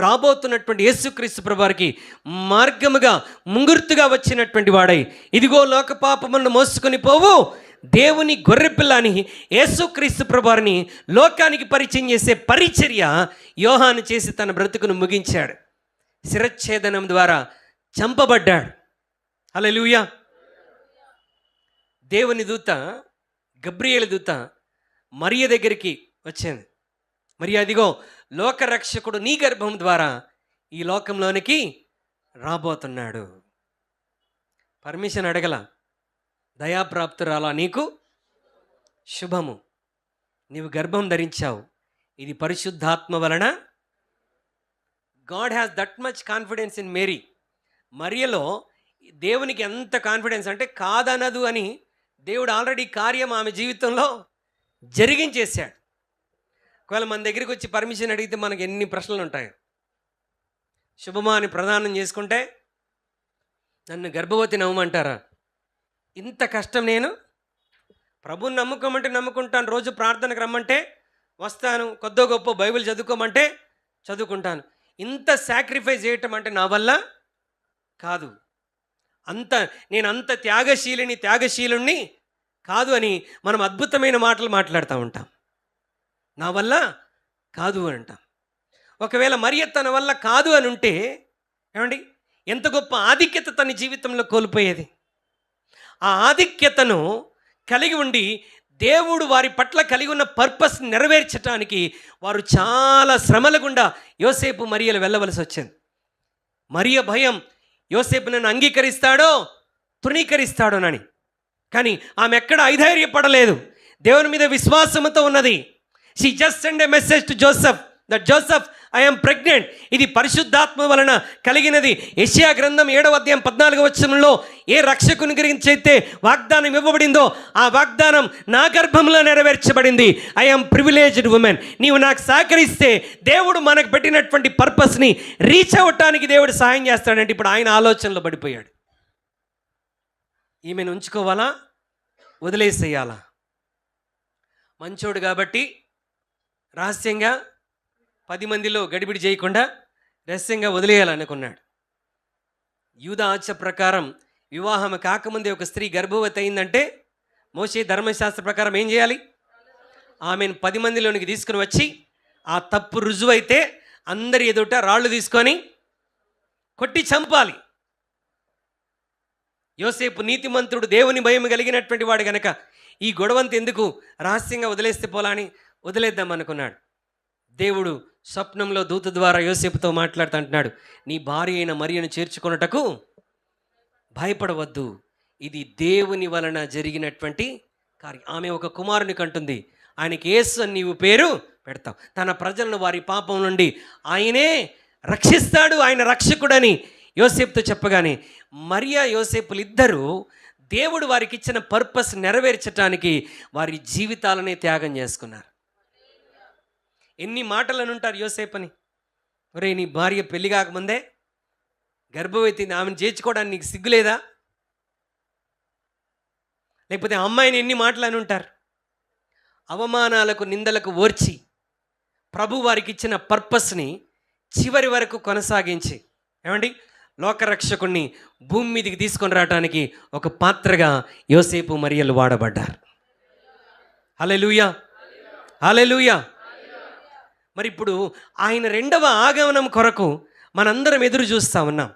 Speaker 1: రాబోతున్నటువంటి యేసుక్రీస్తు ప్రభువారికి మార్గముగా, ముంగుర్తుగా వచ్చినటువంటి వాడై, ఇదిగో లోక పాపములను మోసుకొని పోవు దేవుని గొర్రెపిల్ల అని యేసుక్రీస్తు ప్రభువారిని లోకానికి పరిచయం చేసే పరిచర్య యోహాను చేసి తన బ్రతుకును ముగించాడు. శిరచ్ఛేదనం ద్వారా చంపబడ్డాడు. హల్లెలూయా. దేవుని దూత, గబ్రియేలు దూత మరియ దగ్గరికి వచ్చింది. మరి అదిగో లోకరక్షకుడు నీ గర్భం ద్వారా ఈ లోకంలోనికి రాబోతున్నాడు. పర్మిషన్ అడగల, దయాప్రాప్తురాలా నీకు శుభము, నీవు గర్భం ధరించావు, ఇది పరిశుద్ధాత్మ వలన. God has that much confidence in Mary. మరియలో దేవునికి ఎంత కాన్ఫిడెన్స్ అంటే కాదనదు అని దేవుడు ఆల్రెడీ కార్యం ఆమె జీవితంలో జరిగించేశాడు. ఒకవేళ మన దగ్గరికి వచ్చి పర్మిషన్ అడిగితే మనకు ఎన్ని ప్రశ్నలు ఉంటాయి. శుభమా అని ప్రదానం చేసుకుంటే నన్ను గర్భవతి నవ్వమంటారా? ఇంత కష్టం. నేను ప్రభుని నమ్ముకోమంటే నమ్ముకుంటాను, రోజు ప్రార్థనకు రమ్మంటే వస్తాను, కొద్దో గొప్ప బైబిల్ చదువుకోమంటే చదువుకుంటాను. ఇంత సాక్రిఫైస్ చేయటం అంటే నా వల్ల కాదు, నేను అంత త్యాగశీలుణ్ణి కాదు అని మనం అద్భుతమైన మాటలు మాట్లాడుతూ ఉంటాం. నా వల్ల కాదు అంటాం. ఒకవేళ మరియ తన వల్ల కాదు అని ఉంటే ఏమండి ఎంత గొప్ప ఆధిక్యత తన జీవితంలో కోల్పోయేది. ఆ ఆధిక్యతను కలిగి ఉండి దేవుడు వారి పట్ల కలిగి ఉన్న పర్పస్ నెరవేర్చడానికి వారు చాలా శ్రమల గుండా యోసేపు మరియలు వెళ్ళవలసి వచ్చింది. మరియ భయం, యోసేపు నన్ను అంగీకరిస్తాడో తృణీకరిస్తాడోనని. కానీ ఆమె ఎక్కడ ఐధైర్యపడలేదు, దేవుని మీద విశ్వాసంతో ఉన్నది. She just send a message to Joseph that Joseph I am pregnant. ఇది పరిశుద్ధాత్మ వలన కలిగినది. యెషయా గ్రంథం 7వ అధ్యాయం 14వ వచనంలో ఏ రక్షకుని గురించి అయితే వాగ్దానం ఇవ్వబడిందో ఆ వాగ్దానం నా గర్భంలో నెరవేర్చబడింది. I am privileged woman. నీవు నాకు సహకరిస్తే దేవుడు మనకు పెట్టినటువంటి పర్పస్ని రీచ్ అవ్వటానికి దేవుడు సహాయం చేస్తాడంటే ఇప్పుడు ఆయన ఆలోచనలో పడిపోయాడు. ఈమెను ఉంచుకోవాలా వదిలేసేయాలా? మంచోడు కాబట్టి రహస్యంగా 10 మందిలో గడిబిడి చేయకుండా రహస్యంగా వదిలేయాలనుకున్నాడు. యూదా ఆచార ప్రకారం వివాహం కాకముందే ఒక స్త్రీ గర్భవతి అయిందంటే మోషే ధర్మశాస్త్ర ప్రకారం ఏం చేయాలి? ఆమెను 10 మందిలోనికి తీసుకుని వచ్చి ఆ తప్పు రుజువైతే అందరి ఎదుట రాళ్ళు తీసుకొని కొట్టి చంపాలి. యోసేపు నీతిమంతుడు, దేవుని భయం కలిగినటువంటి వాడు గనక ఈ గొడవంత ఎందుకు, రహస్యంగా వదిలేస్తే పోలాని వదిలేద్దాం అనుకున్నాడు. దేవుడు స్వప్నంలో దూత ద్వారా యోసేపుతో మాట్లాడుతూ అంటున్నాడు, నీ భార్య అయిన మరియను చేర్చుకొనుటకు భయపడవద్దు, ఇది దేవుని వలన జరిగినటువంటి కార్యం. ఆమె ఒక కుమారుని కంటుంది, ఆయనకి యేసు అని నీవు పేరు పెడతావు. తన ప్రజలను వారి పాపం నుండి ఆయనే రక్షిస్తాడు, ఆయన రక్షకుడని యోసేపుతో చెప్పగానే మరియా యోసేపులు ఇద్దరూ దేవుడు వారికి ఇచ్చిన పర్పస్ నెరవేర్చడానికి వారి జీవితాలనే త్యాగం చేసుకున్నారు. ఎన్ని మాటలను ఉంటారు యోసేపుని, ఒరే నీ భార్య పెళ్లి కాకముందే గర్భవతి, ఆమెను చేర్చుకోవడానికి నీకు సిగ్గులేదా? లేకపోతే అమ్మాయిని ఎన్ని మాటలని ఉంటారు. అవమానాలకు నిందలకు ఓర్చి ప్రభు వారికి ఇచ్చిన పర్పస్ని చివరి వరకు కొనసాగించి ఏమండి లోకరక్షకుణ్ణి భూమి మీదకి తీసుకొని రావడానికి ఒక పాత్రగా యోసేపు మరియలు వాడబడ్డారు. హల్లెలూయా, హల్లెలూయా. మరి ఇప్పుడు ఆయన రెండవ ఆగమనం కొరకు మనందరం ఎదురు చూస్తూ ఉన్నాం.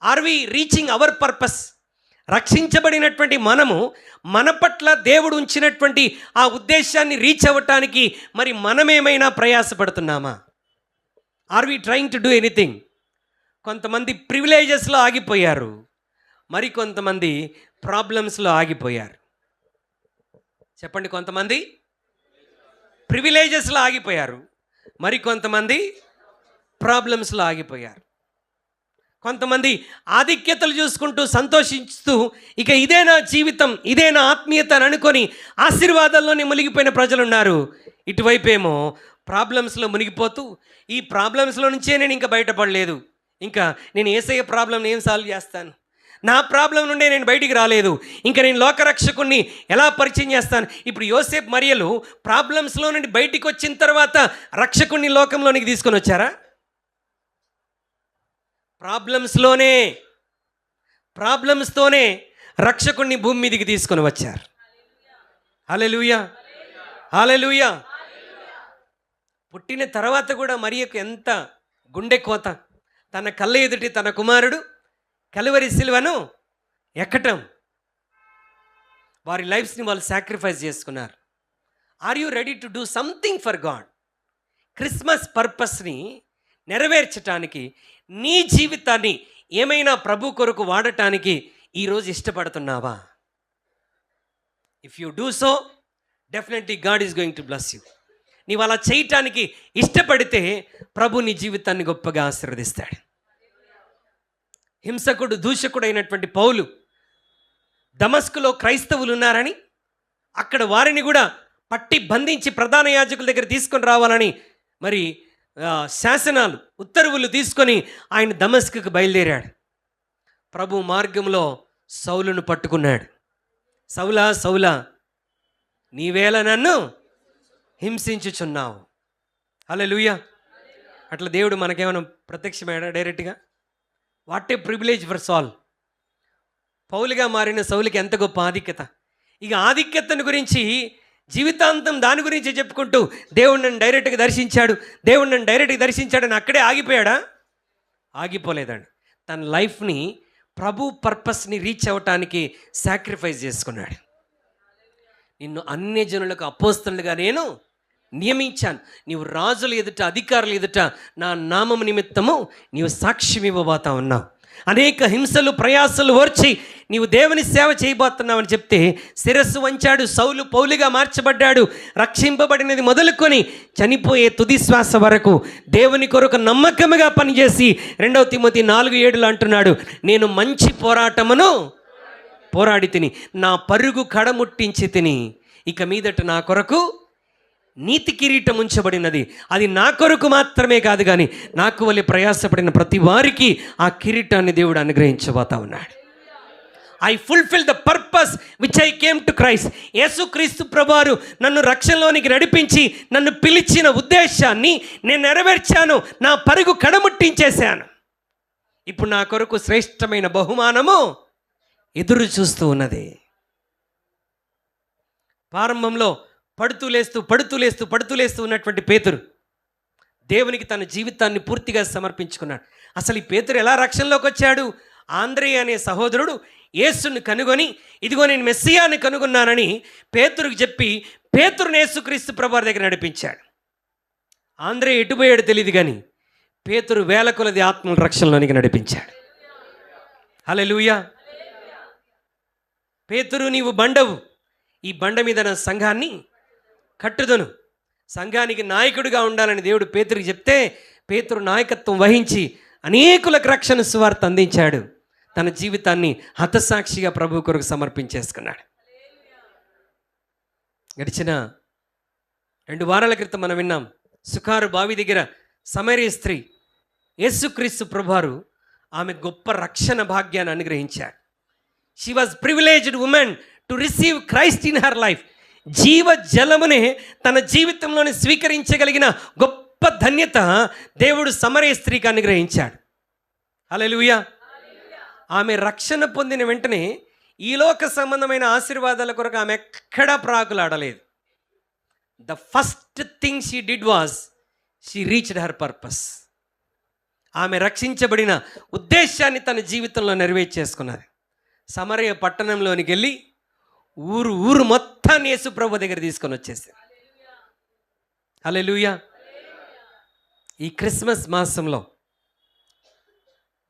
Speaker 1: Are we reaching our purpose? రక్షించబడినటువంటి మనము మన పట్ల దేవుడు ఉంచినటువంటి ఆ ఉద్దేశాన్ని రీచ్ అవ్వటానికి మరి మనమేమైనా ప్రయాసపడుతున్నామా? Are we trying to do anything? కొంతమంది ప్రివిలేజెస్లో ఆగిపోయారు, మరి కొంతమంది ప్రాబ్లమ్స్లో ఆగిపోయారు. చెప్పండి, కొంతమంది ప్రివిలేజెస్లో ఆగిపోయారు, మరి కొంతమంది ప్రాబ్లమ్స్లో ఆగిపోయారు. కొంతమంది ఆధిక్యతలు చూసుకుంటూ సంతోషిస్తూ ఇక ఇదే నా జీవితం, ఇదే నా ఆత్మీయత అని అనుకొని ఆశీర్వాదాల్లోనే మునిగిపోయిన ప్రజలు ఉన్నారు. ఇటువైపేమో ప్రాబ్లమ్స్లో మునిగిపోతూ ఈ ప్రాబ్లమ్స్లో నుంచే నేను ఇంకా బయటపడలేదు, ఇంకా నేను యేసయ్య ప్రాబ్లంని ఏం సాల్వ్ చేస్తాను, నా ప్రాబ్లం నుండే నేను బయటికి రాలేదు, ఇంకా నేను లోకరక్షకుణ్ణి ఎలా పరిచయం చేస్తాను? ఇప్పుడు యోసేపు మరియలు ప్రాబ్లమ్స్లో నుండి బయటికి వచ్చిన తర్వాత రక్షకుణ్ణి లోకంలోనికి తీసుకొని వచ్చారా? ప్రాబ్లమ్స్తోనే రక్షకుణ్ణి భూమి మీదకి తీసుకొని వచ్చారు. హల్లెలూయా, హల్లెలూయా. పుట్టిన తర్వాత కూడా మరియకు ఎంత గుండె కోత, తన కళ్ళ ఎదుటి తన కుమారుడు కలువరి సిలువను ఎక్కటం, వారి లైఫ్స్ని వాళ్ళు సాక్రిఫైస్ చేసుకున్నారు. Are you ready to do something for God? Christmas పర్పస్ని నెరవేర్చటానికి నీ జీవితాన్ని ఏమైనా ప్రభు కొరకు వాడటానికి ఈరోజు ఇష్టపడుతున్నావా? If you do so definitely God is going to bless you. నీవు అలా చేయటానికి ఇష్టపడితే ప్రభు నీ జీవితాన్ని గొప్పగా ఆశీర్వదిస్తాడు. హింసకుడు, దూషకుడు అయినటువంటి పౌలు దమస్కులో క్రైస్తవులు ఉన్నారని అక్కడ వారిని కూడా పట్టి బంధించి ప్రధాన యాజకుల దగ్గర తీసుకొని రావాలని మరి శాసనాలు, ఉత్తర్వులు తీసుకొని ఆయన దమస్కుకు బయలుదేరాడు. ప్రభు మార్గంలో సౌలును పట్టుకున్నాడు. సౌలా సౌలా, నీవేళ నన్ను హింసించుచున్నావు. హల్లెలూయా. అట్లా దేవుడు మనకేమైనా ప్రత్యక్షమయ్యాడా డైరెక్ట్గా? వాట్ ఏ ప్రివిలేజ్ ఫర్ సాల్. పౌలుగా మారిన సౌలుకి ఎంత గొప్ప ఆధిక్యత. ఇక ఆధిక్యతను గురించి జీవితాంతం దాని గురించి చెప్పుకుంటూ దేవుడు నన్ను డైరెక్ట్గా దర్శించాడు, దేవుడు నన్ను డైరెక్ట్గా దర్శించాడని అక్కడే ఆగిపోయాడా? ఆగిపోలేదండి. తన లైఫ్ని ప్రభు పర్పస్ని రీచ్ అవ్వటానికి సాక్రిఫైస్ చేసుకున్నాడు. నిన్ను అన్య జనులకు అపోస్తలుగా నేను నియమించాను. నీవు రాజుల ఎదుట, అధికారుల ఎదుట నా నామము నిమిత్తము నీవు సాక్ష్యం ఇవ్వబోతా ఉన్నావు. అనేక హింసలు, ప్రయాసలు ఓర్చి నీవు దేవుని సేవ చేయబోతున్నావని చెప్తే శిరస్సు వంచాడు. సౌలు పౌలుగా మార్చబడ్డాడు. రక్షింపబడినది మొదలుకొని చనిపోయే తుది శ్వాస వరకు దేవుని కొరకు నమ్మకముగా పనిచేసి 2 తిమోతి 4:7 అంటున్నాడు, నేను మంచి పోరాటమును పోరాడి తిని నా పరుగు కడముట్టించి తిని ఇక మీదట నా కొరకు నీతి కిరీటం ఉంచబడినది. అది నా కొరకు మాత్రమే కాదు, కానీ నాకు వల్ల ప్రయాసపడిన ప్రతి వారికి ఆ కిరీటాన్ని దేవుడు అనుగ్రహించబోతా ఉన్నాడు. I fulfil the purpose which I came to Christ. యేసుక్రీస్తు ప్రభువారు నన్ను రక్షణలోనికి నడిపించి నన్ను పిలిచిన ఉద్దేశాన్ని నేను నెరవేర్చాను. నా పరుగు కడముట్టించేశాను. ఇప్పుడు నా కొరకు శ్రేష్టమైన బహుమానము ఎదురు చూస్తూ ఉన్నది. ప్రారంభంలో పడుతూ లేస్తూ ఉన్నటువంటి పేతురు దేవునికి తన జీవితాన్ని పూర్తిగా సమర్పించుకున్నాడు. అసలు ఈ పేతురు ఎలా రక్షణలోకి వచ్చాడు? ఆంద్రేయ అనే సహోదరుడు యేసుని కనుగొని, ఇదిగో నేను మెస్సియాని కనుగొన్నానని పేతురుకి చెప్పి పేతురుని యేసుక్రీస్తు ప్రభువారి దగ్గర నడిపించాడు. ఆంద్రేయ ఎటుపోయాడు తెలియదు, కానీ పేతురు వేల కొలది ఆత్మల రక్షణలోనికి నడిపించాడు. హల్లెలూయా. పేతురు, నీవు బండవు, ఈ బండ మీద నా సంఘాన్ని కట్టుదను. సంఘానికి నాయకుడిగా ఉండాలని దేవుడు పేతురుకి చెప్తే పేతురు నాయకత్వం వహించి అనేకులకు రక్షణ సువార్త అందించాడు. తన జీవితాన్ని హతసాక్షిగా ప్రభు కొరకు సమర్పించేసుకున్నాడు. గడిచిన 2 వారాల క్రితం మనం విన్నాం, సుకారు బావి దగ్గర సమరయ స్త్రీ యేసుక్రీస్తు ప్రభువారు ఆమె గొప్ప రక్షణ భాగ్యాన్ని అనుగ్రహించాడు. She was privileged women to receive Christ in her life. జీవ జలమునే తన జీవితంలోని స్వీకరించగలిగిన గొప్ప ధన్యత దేవుడు సమరయ స్త్రీకి అనుగ్రహించాడు. హల్లెలూయా. ఆమె రక్షణ పొందిన వెంటనే ఈ లోక సంబంధమైన ఆశీర్వాదాల కొరకు ఆమె ఎక్కడా ప్రాకులాడలేదు. The first thing she did was she reached her purpose. ఆమె రక్షించబడిన ఉద్దేశాన్ని తన జీవితంలో నెరవేర్చేసుకున్నది. సమరయ పట్టణంలోనికి వెళ్ళి ఊరు మొత్తాన్ని యేసు ప్రభు దగ్గర తీసుకొని వచ్చేసారు. హల్లెలూయా. ఈ క్రిస్మస్ మాసంలో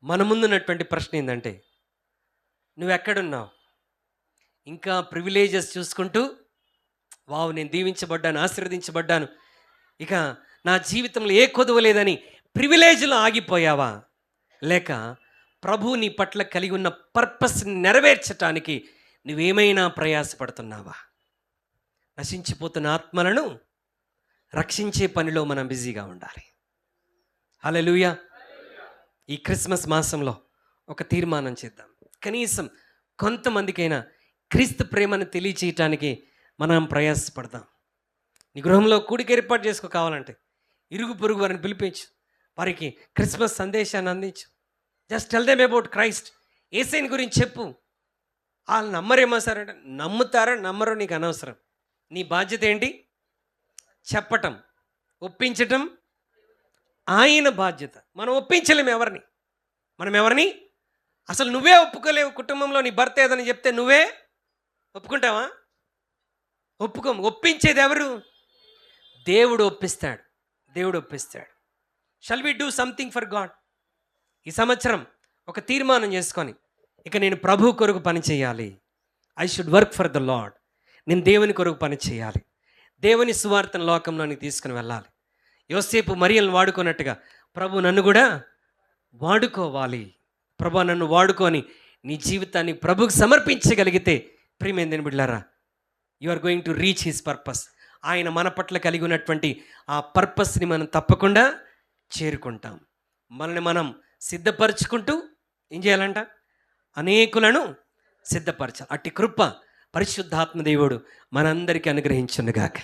Speaker 1: మన ముందున్నటువంటి ప్రశ్న ఏంటంటే, నువ్వెక్కడున్నావు? ఇంకా ప్రివిలేజెస్ చూసుకుంటూ, వావ్ నేను దీవించబడ్డాను, ఆశీర్వదించబడ్డాను, ఇక నా జీవితంలో ఏ కొదువ లేదని ప్రివిలేజ్లో ఆగిపోయావా? లేక ప్రభు నీ పట్ల కలిగి ఉన్న పర్పస్ని నెరవేర్చటానికి నువ్వేమైనా ప్రయాసపడుతున్నావా? నశించిపోతున్న ఆత్మలను రక్షించే పనిలో మనం బిజీగా ఉండాలి. హల్లెలూయా. ఈ క్రిస్మస్ మాసంలో ఒక తీర్మానం చేద్దాం. కనీసం కొంతమందికైనా క్రీస్తు ప్రేమను తెలియచేయటానికి మనం ప్రయాసపడదాం. నీ గృహంలో కూడిక ఏర్పాటు చేసుకో, కావాలంటే ఇరుగు పొరుగు వారిని పిలిపించు, వారికి క్రిస్మస్ సందేశాన్ని అందించు. Just tell them about Christ. యేసయ్యని గురించి చెప్పు. వాళ్ళు నమ్మరేమో సార్ అంటే, నమ్ముతారో నమ్మరో నీకు అనవసరం. నీ బాధ్యత ఏంటి? చెప్పటం, ఒప్పించటం ఆయన బాధ్యత. మనం ఒప్పించలేము ఎవరిని. మనం ఎవరిని అసలు నువ్వే ఒప్పుకోలేవు. కుటుంబంలో నీ భర్త ఏదని చెప్తే నువ్వే ఒప్పుకుంటావా? ఒప్పుకోము. ఒప్పించేది ఎవరు? దేవుడు ఒప్పిస్తాడు. దేవుడు ఒప్పిస్తాడు. Shall we do something for God? ఈ సంవత్సరం ఒక తీర్మానం చేసుకొని, ఇక నేను ప్రభు కొరకు పని చేయాలి. I should work for the lord. నేను దేవుని కొరకు పని చేయాలి. దేవుని సువార్తను లోకంలోనికి తీసుకుని వెళ్ళాలి. యోసేపు మరియలను వాడుకున్నట్టుగా ప్రభు నన్ను కూడా వాడుకోవాలి. ప్రభు నన్ను వాడుకొని నీ జీవితాన్ని ప్రభుకు సమర్పించగలిగితే, ప్రియమైన బిడ్డలారా, you are going to reach his purpose. ఆయన మన పట్ల కలిగి ఉన్నటువంటి ఆ పర్పస్ని మనం తప్పకుండా చేరుకుంటాం. మనల్ని మనం సిద్ధపరచుకుంటూ ఏం చేయాలంట? అనేకులను సిద్ధపరచాలి. అట్టి కృప పరిశుద్ధాత్మ దేవుడు మనందరికీ అనుగ్రహించునుగాక.